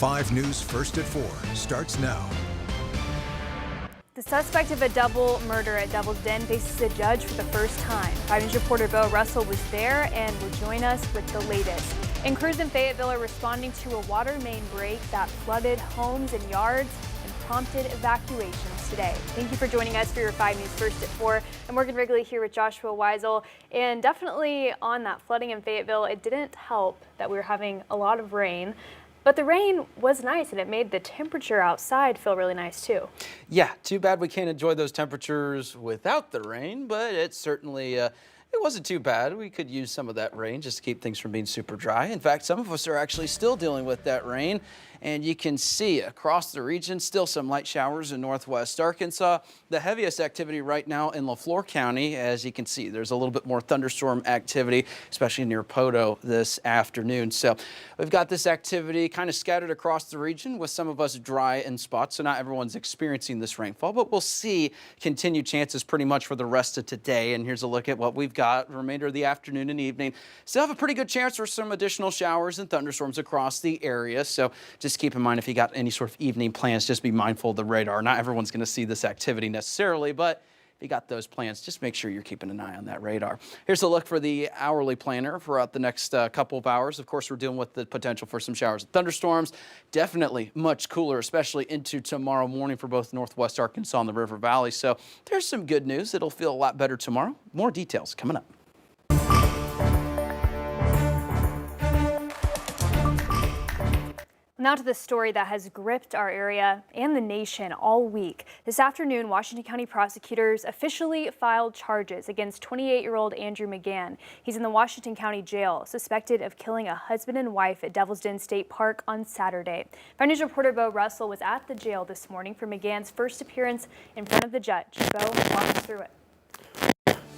5 News First at 4 starts now. The suspect of a double murder at Devil's Den faces a judge for the first time. 5 News reporter Beau Russell was there and will join us with the latest. And crews in Fayetteville are responding to a water main break that flooded homes and yards and prompted evacuations today. Thank you for joining us for your 5 News First at 4. I'm Morgan Wrigley here with Joshua Weisel. And definitely on that flooding in Fayetteville, it didn't help that we were having a lot of rain. But the rain was nice, and it made the temperature outside feel really nice, too. Yeah, too bad we can't enjoy those temperatures without the rain, but it certainly it wasn't too bad. We could use some of that rain just to keep things from being super dry. In fact, some of us are actually still dealing with that rain, and you can see across the region still some light showers in northwest Arkansas. The heaviest activity right now in LaFleur County, as you can see, there's a little bit more thunderstorm activity, especially near Poto this afternoon. So we've got this activity kind of scattered across the region with some of us dry in spots. So not everyone's experiencing this rainfall, but we'll see continued chances pretty much for the rest of today. And here's a look at what we've got the remainder of the afternoon and evening. Still have a pretty good chance for some additional showers and thunderstorms across the area. So just keep in mind, if you got any sort of evening plans, just be mindful of the radar. Not everyone's going to see this activity necessarily, but if you got those plans, just make sure you're keeping an eye on that radar. Here's a look for the hourly planner throughout the next couple of hours. Of course, we're dealing with the potential for some showers and thunderstorms. Definitely much cooler, especially into tomorrow morning for both northwest Arkansas and the River Valley. So there's some good news. It'll feel a lot better tomorrow. More details coming up. Now to the story that has gripped our area and the nation all week. This afternoon, Washington County prosecutors officially filed charges against 28-year-old Andrew McGann. He's in the Washington County Jail, suspected of killing a husband and wife at Devil's Den State Park on Saturday. 5 News reporter Beau Russell was at the jail this morning for McGann's first appearance in front of the judge. Beau, walk us through it.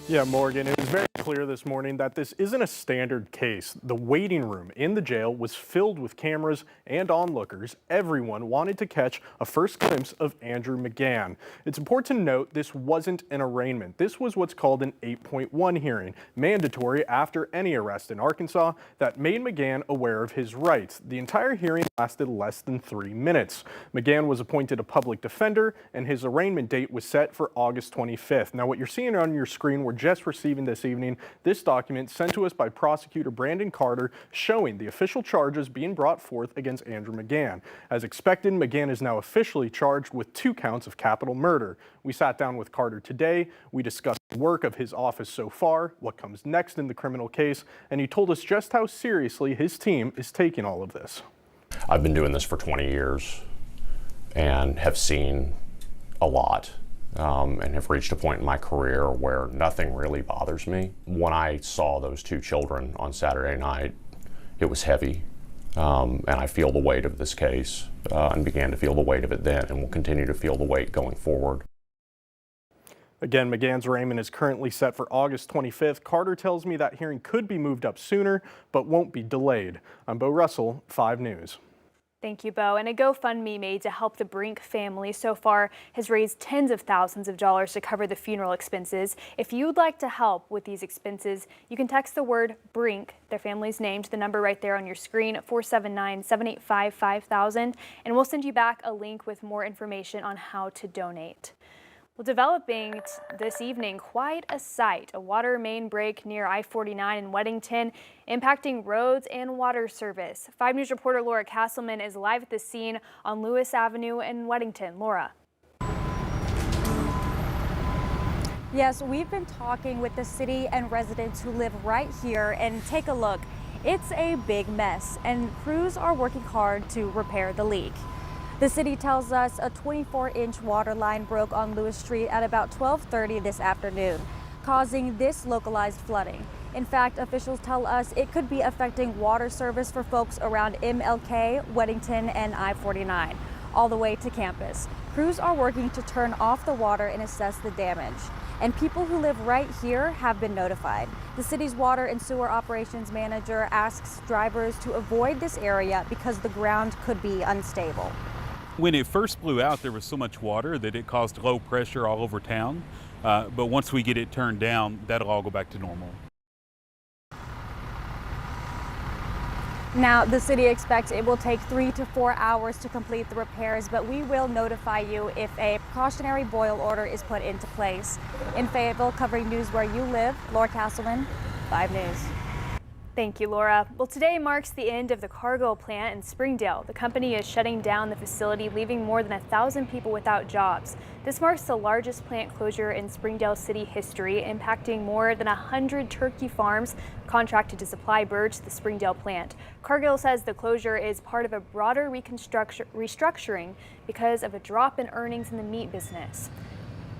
Yeah, Morgan, it was very clear this morning that this isn't a standard case. The waiting room in the jail was filled with cameras and onlookers. Everyone wanted to catch a first glimpse of Andrew McGann. It's important to note this wasn't an arraignment. This was what's called an 8.1 hearing, mandatory after any arrest in Arkansas, that made McGann aware of his rights. The entire hearing lasted less than 3 minutes. McGann was appointed a public defender, and his arraignment date was set for August 25th. Now, what you're seeing on your screen, we're just receiving this evening this document sent to us by prosecutor Brandon Carter showing the official charges being brought forth against Andrew McGann. As expected, McGann is now officially charged with 2 counts of capital murder. We sat down with Carter today. We discussed the work of his office so far, what comes next in the criminal case, and he told us just how seriously his team is taking all of this. I've been doing this for 20 years and have seen a lot. And have reached a point in my career where nothing really bothers me. When I saw those 2 children on Saturday night, it was heavy, and I feel the weight of this case, and began to feel the weight of it then, and will continue to feel the weight going forward. Again, McGann's arraignment is currently set for August 25th. Carter tells me that hearing could be moved up sooner, but won't be delayed. I'm Beau Russell, 5 News. Thank you, Beau. And a GoFundMe made to help the Brink family so far has raised tens of thousands of dollars to cover the funeral expenses. If you'd like to help with these expenses, you can text the word Brink, their family's name, to the number right there on your screen, 479-785-5000, and we'll send you back a link with more information on how to donate. Well, developing this evening, quite a sight. A water main break near I-49 in Weddington, impacting roads and water service. 5 News reporter Laura Castleman is live at the scene on Lewis Avenue in Weddington. Laura. Yes, we've been talking with the city and residents who live right here, and take a look. It's a big mess, and crews are working hard to repair the leak. The city tells us a 24-inch water line broke on Lewis Street at about 12:30 this afternoon, causing this localized flooding. In fact, officials tell us it could be affecting water service for folks around MLK, Weddington, and I-49, all the way to campus. Crews are working to turn off the water and assess the damage. And people who live right here have been notified. The city's water and sewer operations manager asks drivers to avoid this area because the ground could be unstable. When it first blew out, there was so much water that it caused low pressure all over town. But once we get it turned down, that'll all go back to normal. Now, the city expects it will take 3 to 4 hours to complete the repairs, but we will notify you if a precautionary boil order is put into place. In Fayetteville, covering news where you live, Laura Castleman, 5 News. Thank you, Laura. Well, today marks the end of the cargo plant in Springdale. The company is shutting down the facility, leaving more than 1,000 people without jobs. This marks the largest plant closure in Springdale city history, impacting more than 100 turkey farms contracted to supply birds to the Springdale plant. Cargill says the closure is part of a broader restructuring because of a drop in earnings in the meat business.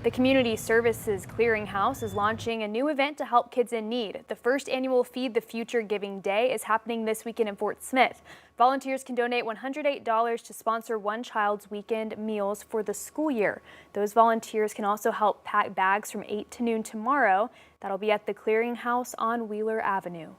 The Community Services Clearinghouse is launching a new event to help kids in need. The first annual Feed the Future Giving Day is happening this weekend in Fort Smith. Volunteers can donate $108 to sponsor one child's weekend meals for the school year. Those volunteers can also help pack bags from 8 to noon tomorrow. That'll be at the Clearinghouse on Wheeler Avenue.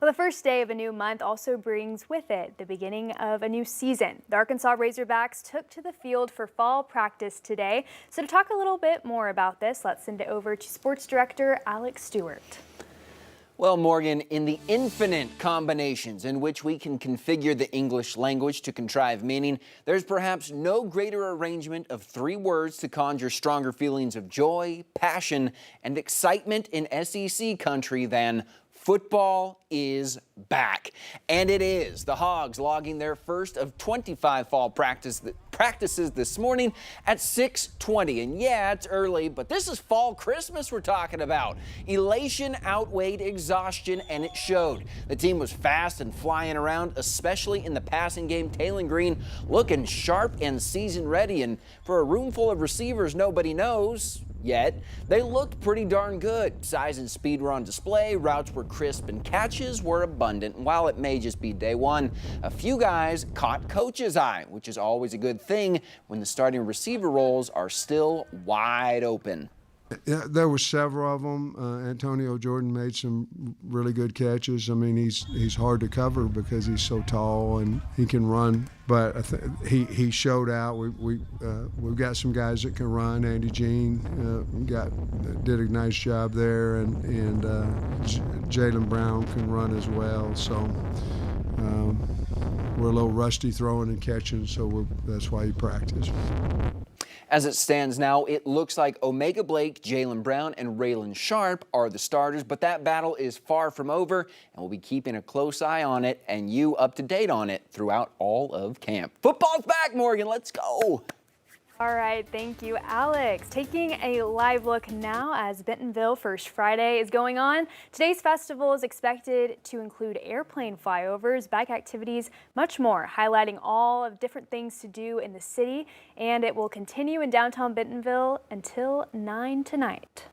Well, the first day of a new month also brings with it the beginning of a new season. The Arkansas Razorbacks took to the field for fall practice today. So to talk a little bit more about this, let's send it over to Sports Director Alex Stewart. Well, Morgan, in the infinite combinations in which we can configure the English language to contrive meaning, there's perhaps no greater arrangement of 3 words to conjure stronger feelings of joy, passion, and excitement in SEC country than football is back. And it is. The Hogs logging their first of 25 fall practices this morning at 6:20. And yeah, it's early, but this is fall Christmas we're talking about. Elation outweighed exhaustion, and it showed. The team was fast and flying around, especially in the passing game. Taylor Green looking sharp and season ready. And for a room full of receivers nobody knows yet, they looked pretty darn good. Size and speed were on display, routes were crisp, and catches were abundant. And while it may just be day one, a few guys caught coach's eye, which is always a good thing when the starting receiver roles are still wide open. Yeah, there were several of them. Antonio Jordan made some really good catches. I mean, he's hard to cover because he's so tall and he can run. But I he showed out. We've got some guys that can run. Andy Jean did a nice job there, and Jalen Brown can run as well. So we're a little rusty throwing and catching, so that's why he practiced. As it stands now, it looks like Omega Blake, Jalen Brown, and Raylan Sharp are the starters, but that battle is far from over, and we'll be keeping a close eye on it and you up to date on it throughout all of camp. Football's back, Morgan. Let's go. All right, thank you, Alex. Taking a live look now as Bentonville First Friday is going on. Today's festival is expected to include airplane flyovers, bike activities, much more, highlighting all of different things to do in the city, and it will continue in downtown Bentonville until 9 tonight.